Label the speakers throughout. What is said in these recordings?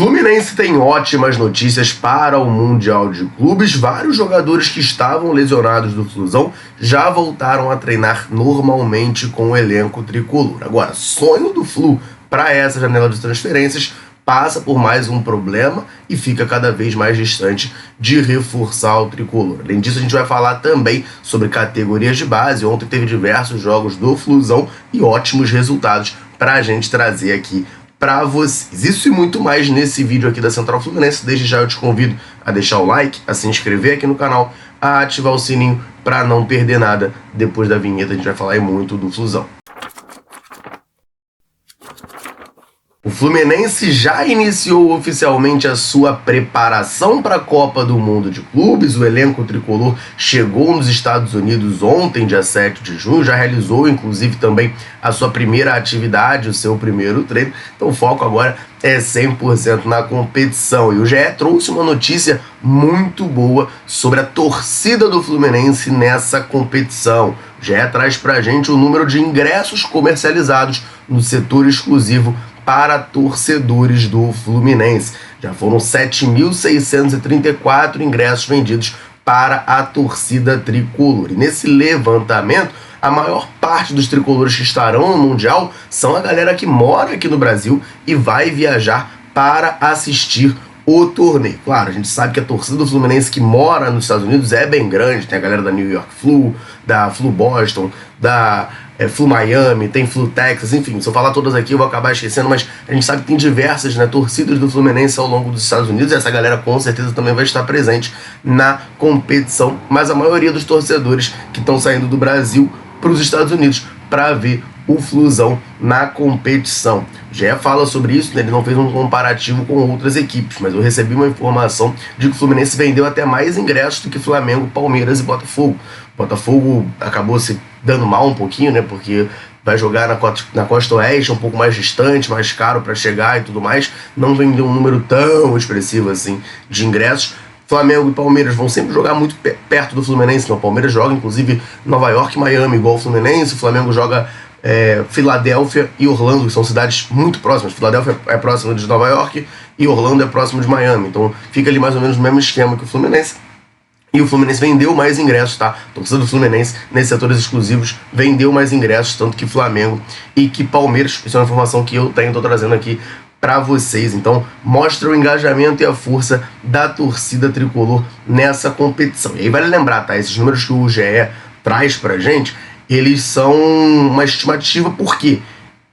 Speaker 1: Fluminense tem ótimas notícias para o Mundial de Clubes. Vários jogadores que estavam lesionados do Flusão já voltaram a treinar normalmente com o elenco tricolor. Agora, sonho do Flu para essa janela de transferências passa por mais um problema e fica cada vez mais distante de reforçar o tricolor. Além disso, a gente vai falar também sobre categorias de base. Ontem teve diversos jogos do Flusão e ótimos resultados para a gente trazer aqui para vocês. Isso e muito mais nesse vídeo aqui da Central Fluminense. Desde já eu te convido a deixar o like, a se inscrever aqui no canal, a ativar o sininho para não perder nada. Depois da vinheta a gente vai falar muito do Flusão. O Fluminense já iniciou oficialmente a sua preparação para a Copa do Mundo de Clubes. O elenco tricolor chegou nos Estados Unidos ontem, dia 7 de junho, já realizou inclusive também a sua primeira atividade, o seu primeiro treino. Então o foco agora é 100% na competição. E o GE trouxe uma notícia muito boa sobre a torcida do Fluminense nessa competição. O GE traz pra gente o número de ingressos comercializados no setor exclusivo para torcedores do Fluminense. Já foram 7.634 ingressos vendidos para a torcida tricolor. E nesse levantamento, a maior parte dos tricolores que estarão no Mundial são a galera que mora aqui no Brasil e vai viajar para assistir o torneio. Claro, a gente sabe que a torcida do Fluminense que mora nos Estados Unidos é bem grande. Tem a galera da New York Flu, da Flu Boston, da Flu Miami, tem Flu Texas, enfim, se eu falar todas aqui eu vou acabar esquecendo, mas a gente sabe que tem diversas, torcidas do Fluminense ao longo dos Estados Unidos, e essa galera com certeza também vai estar presente na competição, mas a maioria dos torcedores que estão saindo do Brasil para os Estados Unidos para ver o Flusão na competição. Já fala sobre isso, ele não fez um comparativo com outras equipes, mas eu recebi uma informação de que o Fluminense vendeu até mais ingressos do que Flamengo, Palmeiras e Botafogo. Botafogo acabou se dando mal um pouquinho, porque vai jogar na costa oeste, um pouco mais distante, mais caro para chegar e tudo mais. Não vendeu um número tão expressivo assim de ingressos. Flamengo e Palmeiras vão sempre jogar muito perto do Fluminense. O Palmeiras joga inclusive Nova York e Miami igual o Fluminense. O Flamengo joga Filadélfia e Orlando, que são cidades muito próximas. Filadélfia é próximo de Nova York e Orlando é próximo de Miami. Então fica ali mais ou menos no mesmo esquema que o Fluminense. E o Fluminense vendeu mais ingressos, tá? A torcida do Fluminense, nesses setores exclusivos, vendeu mais ingressos, tanto que Flamengo e que Palmeiras. Isso é uma informação que eu tô trazendo aqui para vocês. Então, mostra o engajamento e a força da torcida tricolor nessa competição. E aí vale lembrar, tá? Esses números que o GE traz pra gente, eles são uma estimativa, por quê?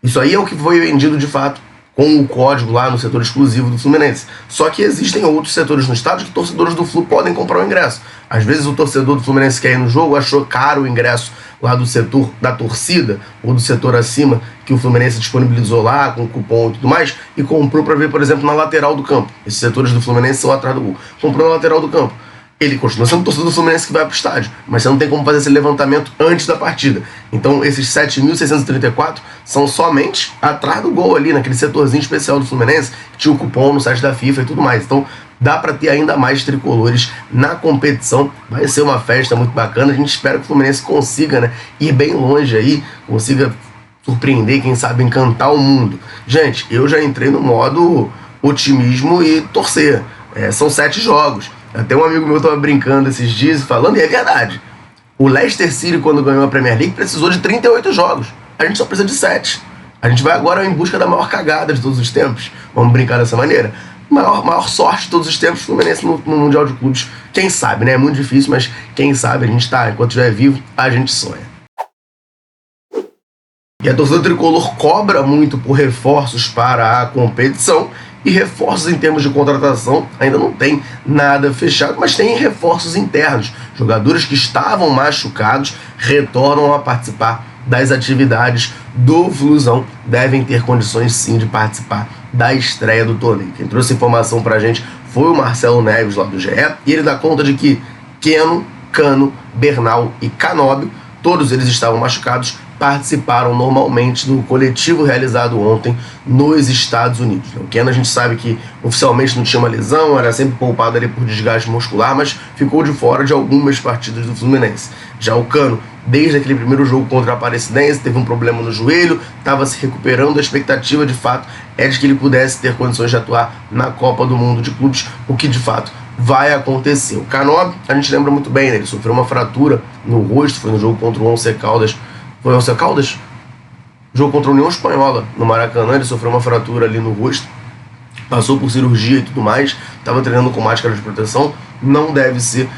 Speaker 1: Isso aí é o que foi vendido de fato com o código lá no setor exclusivo do Fluminense. Só que existem outros setores no estado que torcedores do Flu podem comprar o ingresso. Às vezes o torcedor do Fluminense quer ir no jogo, achou caro o ingresso lá do setor da torcida ou do setor acima que o Fluminense disponibilizou lá com cupom e tudo mais e comprou para ver, por exemplo, na lateral do campo. Esses setores do Fluminense são atrás do gol. Comprou na lateral do campo. Ele continua sendo torcedor do Fluminense que vai para o estádio, mas você não tem como fazer esse levantamento antes da partida. Então esses 7.634 são somente atrás do gol ali, naquele setorzinho especial do Fluminense, que tinha o cupom no site da FIFA e tudo mais. Então dá para ter ainda mais tricolores na competição. Vai ser uma festa muito bacana. A gente espera que o Fluminense consiga ir bem longe aí, consiga surpreender, quem sabe encantar o mundo. Gente, eu já entrei no modo otimismo e torcer. São 7 jogos. Até um amigo meu estava brincando esses dias, falando, e é verdade. O Leicester City, quando ganhou a Premier League, precisou de 38 jogos. A gente só precisa de 7. A gente vai agora em busca da maior cagada de todos os tempos. Vamos brincar dessa maneira. Maior sorte de todos os tempos, Fluminense no Mundial de Clubes. Quem sabe, É muito difícil, mas quem sabe, a gente tá, enquanto estiver vivo, a gente sonha. E a torcida tricolor cobra muito por reforços para a competição. E reforços em termos de contratação ainda não tem nada fechado, mas tem reforços internos. Jogadores que estavam machucados retornam a participar das atividades do Flusão, devem ter condições sim de participar da estreia do torneio. Quem trouxe informação pra gente foi o Marcelo Neves lá do GE, e ele dá conta de que Keno, Cano, Bernal e Canóbio, todos eles estavam machucados, participaram normalmente do coletivo realizado ontem nos Estados Unidos. O Keno, a gente sabe que oficialmente não tinha uma lesão, era sempre poupado ali por desgaste muscular, mas ficou de fora de algumas partidas do Fluminense. Já o Cano, desde aquele primeiro jogo contra a Aparecidense, teve um problema no joelho, estava se recuperando. A expectativa, de fato, é de que ele pudesse ter condições de atuar na Copa do Mundo de Clubes, o que, de fato, vai acontecer. O Cano, a gente lembra muito bem, né? Ele sofreu uma fratura no rosto, foi no jogo contra o Once Caldas. Foi o Once Caldas? Jogo contra a União Espanhola, no Maracanã. Ele sofreu uma fratura ali no rosto, passou por cirurgia e tudo mais, estava treinando com máscara de proteção. Não deve ser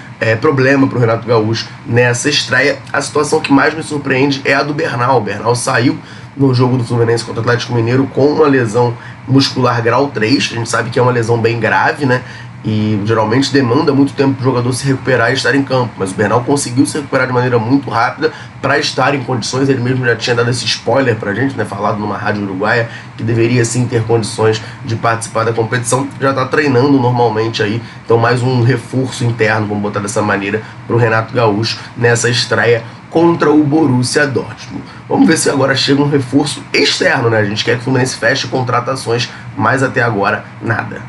Speaker 1: problema para o Renato Gaúcho nessa estreia. A situação que mais me surpreende é a do Bernal. O Bernal saiu no jogo do Fluminense contra o Atlético Mineiro com uma lesão muscular grau 3, a gente sabe que é uma lesão bem grave, né? E geralmente demanda muito tempo para o jogador se recuperar e estar em campo, mas o Bernal conseguiu se recuperar de maneira muito rápida para estar em condições. Ele mesmo já tinha dado esse spoiler para a gente, né, falado numa rádio uruguaia, que deveria sim ter condições de participar da competição. Já está treinando normalmente aí, então mais um reforço interno, vamos botar dessa maneira, para o Renato Gaúcho nessa estreia contra o Borussia Dortmund. Vamos ver se agora chega um reforço externo, né? A gente quer que o Fluminense feche contratações, mas até agora nada.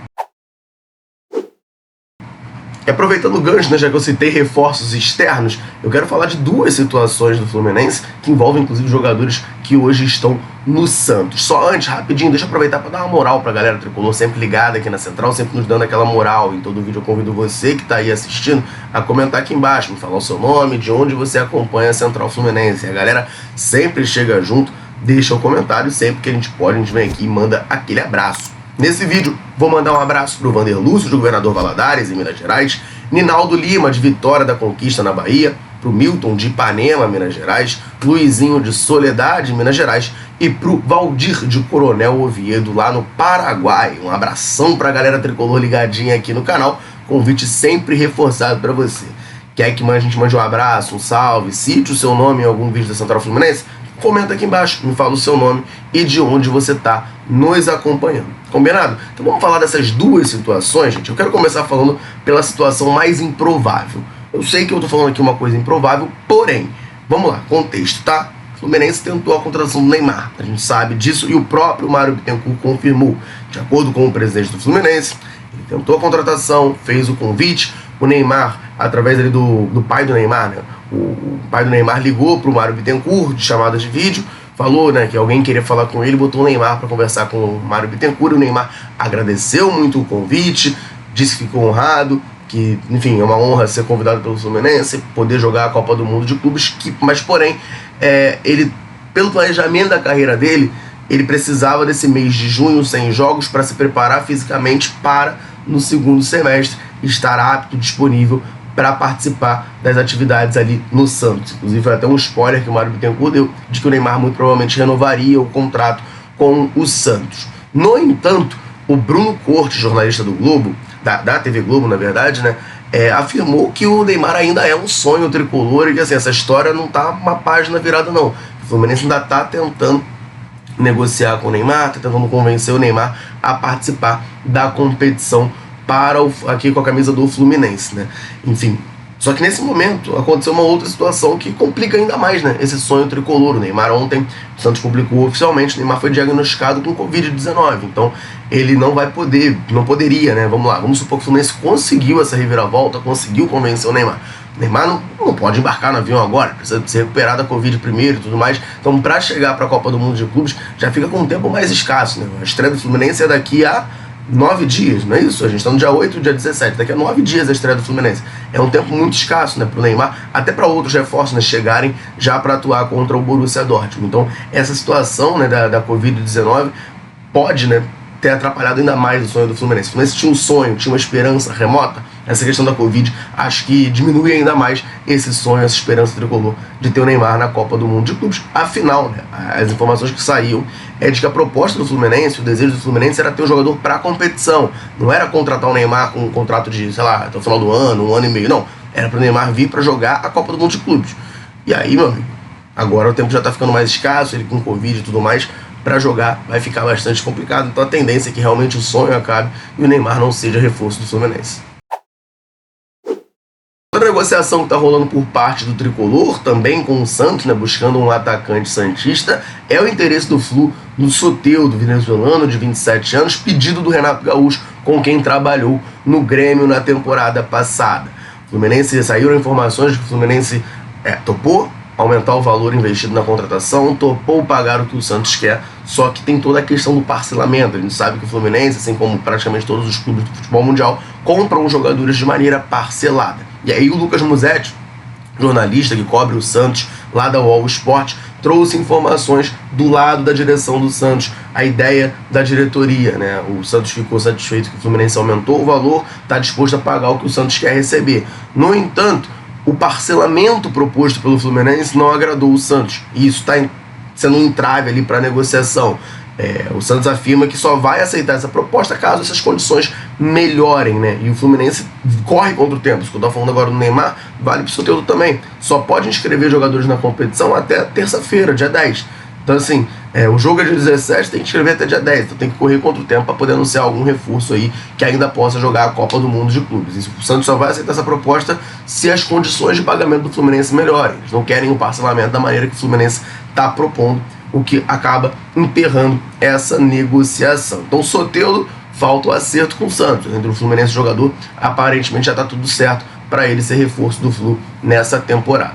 Speaker 1: E aproveitando o gancho, né, já que eu citei reforços externos, eu quero falar de duas situações do Fluminense que envolvem inclusive jogadores que hoje estão no Santos. Só antes, rapidinho, deixa eu aproveitar para dar uma moral para a galera tricolor, sempre ligada aqui na Central, sempre nos dando aquela moral. Em todo vídeo eu convido você que está aí assistindo a comentar aqui embaixo, me falar o seu nome, de onde você acompanha a Central Fluminense. E a galera sempre chega junto, deixa o comentário, sempre que a gente pode, a gente vem aqui e manda aquele abraço. Nesse vídeo, vou mandar um abraço para o Vander Lúcio, de Governador Valadares, em Minas Gerais, Ninaldo Lima, de Vitória da Conquista, na Bahia, para o Milton, de Ipanema, Minas Gerais, Luizinho, de Soledade, Minas Gerais, e para o Valdir, de Coronel Oviedo, lá no Paraguai. Um abração para a galera tricolor ligadinha aqui no canal, convite sempre reforçado para você. Quer que a gente mande um abraço, um salve, cite o seu nome em algum vídeo da Central Fluminense? Comenta aqui embaixo, me fala o seu nome e de onde você está nos acompanhando. Combinado? Então vamos falar dessas duas situações, gente. Eu quero começar falando pela situação mais improvável. Eu sei que eu estou falando aqui uma coisa improvável, porém, vamos lá, contexto, tá? O Fluminense tentou a contratação do Neymar, a gente sabe disso, e o próprio Mário Bittencourt confirmou. De acordo com o presidente do Fluminense, ele tentou a contratação, fez o convite, o Neymar, através ali do pai do Neymar, né? O pai do Neymar ligou para o Mário Bittencourt, de chamada de vídeo, falou, né, que alguém queria falar com ele, botou o Neymar para conversar com o Mário Bittencourt. O Neymar agradeceu muito o convite, disse que ficou honrado, que, enfim, é uma honra ser convidado pelo Fluminense, poder jogar a Copa do Mundo de Clubes, mas porém, ele, pelo planejamento da carreira dele, ele precisava desse mês de junho sem jogos para se preparar fisicamente para, no segundo semestre, estar apto, disponível para participar das atividades ali no Santos. Inclusive foi até um spoiler que o Mário Bittencourt deu de que o Neymar muito provavelmente renovaria o contrato com o Santos. No entanto, o Bruno Cortes, jornalista do Globo, da TV Globo na verdade, né, afirmou que o Neymar ainda é um sonho tricolor e que assim, essa história não tá uma página virada não. O Fluminense ainda tá tentando negociar com o Neymar, tá tentando convencer o Neymar a participar da competição aqui com a camisa do Fluminense, né? Enfim, só que nesse momento aconteceu uma outra situação que complica ainda mais, né, esse sonho tricolor. O Neymar ontem, o Santos publicou oficialmente, o Neymar foi diagnosticado com Covid-19, então ele não poderia, né, vamos supor que o Fluminense conseguiu essa reviravolta, conseguiu convencer o Neymar. O Neymar não pode embarcar no avião agora, precisa se recuperar da Covid primeiro e tudo mais, então para chegar para a Copa do Mundo de Clubes já fica com um tempo mais escasso, né? A estreia do Fluminense é daqui a 9 dias, não é isso? A gente está no dia 8, dia 17, daqui a 9 dias a estreia do Fluminense. É um tempo muito escasso, né, para o Neymar, até para outros reforços, né, chegarem já para atuar contra o Borussia Dortmund. Então, essa situação, né, da Covid-19 pode, né, ter atrapalhado ainda mais o sonho do Fluminense. O Fluminense tinha um sonho, tinha uma esperança remota. Essa questão da Covid, acho que diminui ainda mais esse sonho, essa esperança tricolor de ter o Neymar na Copa do Mundo de Clubes. Afinal, né, as informações que saíam é de que a proposta do Fluminense, o desejo do Fluminense era ter um jogador para a competição. Não era contratar o Neymar com um contrato de, sei lá, até o final do ano, um ano e meio. Não, era para o Neymar vir para jogar a Copa do Mundo de Clubes. E aí, meu amigo, agora o tempo já está ficando mais escasso, ele com Covid e tudo mais, para jogar vai ficar bastante complicado. Então a tendência é que realmente o sonho acabe e o Neymar não seja reforço do Fluminense. Outro negociação que está rolando por parte do Tricolor, também com o Santos, né, buscando um atacante santista, é o interesse do Flu no Soteldo, venezuelano de 27 anos, pedido do Renato Gaúcho, com quem trabalhou no Grêmio na temporada passada. O Fluminense, saíram informações de que o Fluminense topou aumentar o valor investido na contratação, topou pagar o que o Santos quer, só que tem toda a questão do parcelamento. A gente sabe que o Fluminense, assim como praticamente todos os clubes do futebol mundial, compram os jogadores de maneira parcelada. E aí o Lucas Musetti, jornalista que cobre o Santos lá da UOL Sport, trouxe informações do lado da direção do Santos, a ideia da diretoria, né? O Santos ficou satisfeito que o Fluminense aumentou o valor, está disposto a pagar o que o Santos quer receber. No entanto, o parcelamento proposto pelo Fluminense não agradou o Santos, e isso está sendo um entrave ali para a negociação. O Santos afirma que só vai aceitar essa proposta caso essas condições melhorem, né? E o Fluminense corre contra o tempo. Isso que eu estou falando agora do Neymar vale para o Soteldo também. Só pode inscrever jogadores na competição até terça-feira, dia 10. Então, assim, o jogo é dia 17, tem que inscrever até dia 10. Então tem que correr contra o tempo para poder anunciar algum reforço aí que ainda possa jogar a Copa do Mundo de Clubes. E o Santos só vai aceitar essa proposta se as condições de pagamento do Fluminense melhorem. Eles não querem o parcelamento da maneira que o Fluminense está propondo, o que acaba emperrando essa negociação. Então, Soteldo, falta o acerto com o Santos. Entre o Fluminense e o jogador, aparentemente já está tudo certo para ele ser reforço do Flu nessa temporada.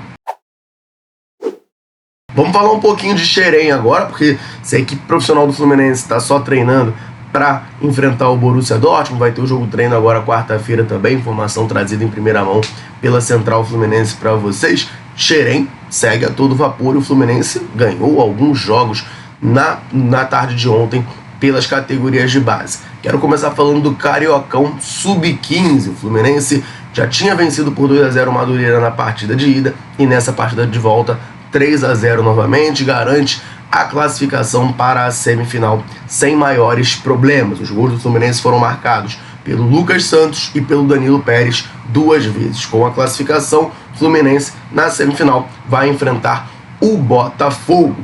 Speaker 1: Vamos falar um pouquinho de Xerém agora, porque se a equipe profissional do Fluminense está só treinando para enfrentar o Borussia Dortmund, vai ter o jogo treino agora quarta-feira também, informação trazida em primeira mão pela Central Fluminense para vocês. Xerém segue a todo vapor e o Fluminense ganhou alguns jogos na tarde de ontem pelas categorias de base. Quero começar falando do Cariocão Sub-15. O Fluminense já tinha vencido por 2-0 o Madureira na partida de ida e nessa partida de volta 3-0 novamente, garante a classificação para a semifinal sem maiores problemas. Os gols do Fluminense foram marcados pelo Lucas Santos e pelo Danilo Pérez 2 vezes. Com a classificação, o Fluminense na semifinal vai enfrentar o Botafogo.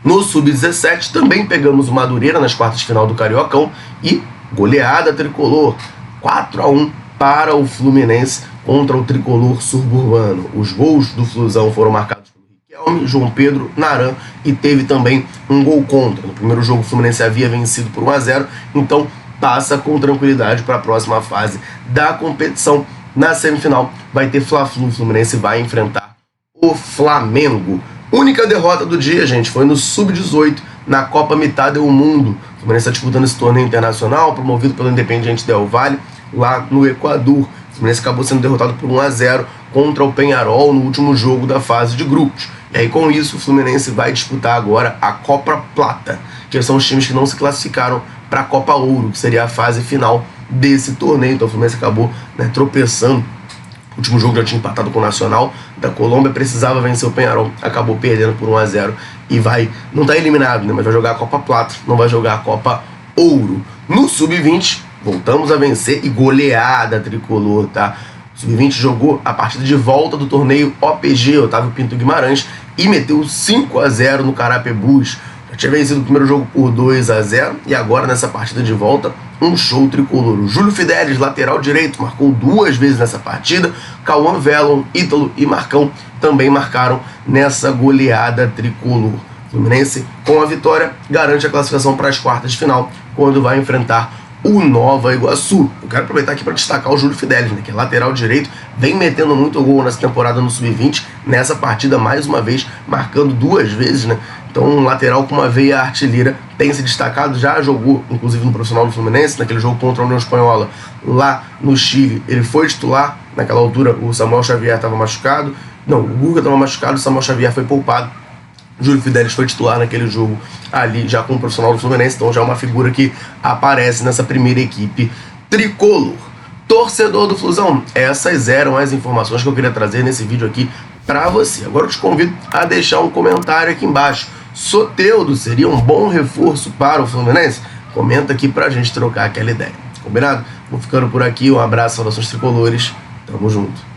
Speaker 1: No Sub-17 também pegamos o Madureira nas quartas de final do Cariocão e goleada tricolor, 4-1 para o Fluminense contra o tricolor suburbano. Os gols do Flusão foram marcados por Riquelme, João Pedro, Naran e teve também um gol contra. No primeiro jogo o Fluminense havia vencido por 1-0, então passa com tranquilidade para a próxima fase da competição. Na semifinal vai ter Fla-Flu, o Fluminense vai enfrentar o Flamengo. Única derrota do dia, gente, foi no Sub-18, na Copa Mitad do Mundo. O Fluminense está disputando esse torneio internacional, promovido pelo Independiente Del Valle, lá no Equador. O Fluminense acabou sendo derrotado por 1-0 contra o Peñarol no último jogo da fase de grupos. E aí, com isso, o Fluminense vai disputar agora a Copa Plata, que são os times que não se classificaram para a Copa Ouro, que seria a fase final desse torneio. Então o Fluminense acabou tropeçando. O último jogo já tinha empatado com o Nacional da Colômbia, precisava vencer o Peñarol, acabou perdendo por 1-0 e não está eliminado, né, mas vai jogar a Copa Plata, não vai jogar a Copa Ouro. No Sub-20, voltamos a vencer e goleada tricolor, tá? O Sub-20 jogou a partida de volta do torneio OPG, Otávio Pinto Guimarães, e meteu 5-0 no Carapebus. Já tinha vencido o primeiro jogo por 2-0 e agora nessa partida de volta, um show tricolor. O Júlio Fidelis, lateral direito, marcou 2 vezes nessa partida. Cauã Velon, Ítalo e Marcão também marcaram nessa goleada tricolor. O Fluminense, com a vitória, garante a classificação para as quartas de final, quando vai enfrentar o Nova Iguaçu. Eu quero aproveitar aqui para destacar o Júlio Fidelis, né, que é lateral direito, vem metendo muito gol nessa temporada no Sub-20, nessa partida mais uma vez, marcando 2 vezes, né? Então um lateral com uma veia artilheira tem se destacado, já jogou inclusive no profissional do Fluminense, naquele jogo contra a União Espanhola lá no Chile, ele foi titular. Naquela altura o Samuel Xavier estava machucado, o Guga estava machucado, o Samuel Xavier foi poupado. Júlio Fidelis foi titular naquele jogo ali, já como profissional do Fluminense, então já é uma figura que aparece nessa primeira equipe tricolor. Torcedor do Flusão, essas eram as informações que eu queria trazer nesse vídeo aqui para você. Agora eu te convido a deixar um comentário aqui embaixo. Soteldo seria um bom reforço para o Fluminense? Comenta aqui pra gente trocar aquela ideia. Combinado? Vou ficando por aqui, um abraço, saudações tricolores, tamo junto.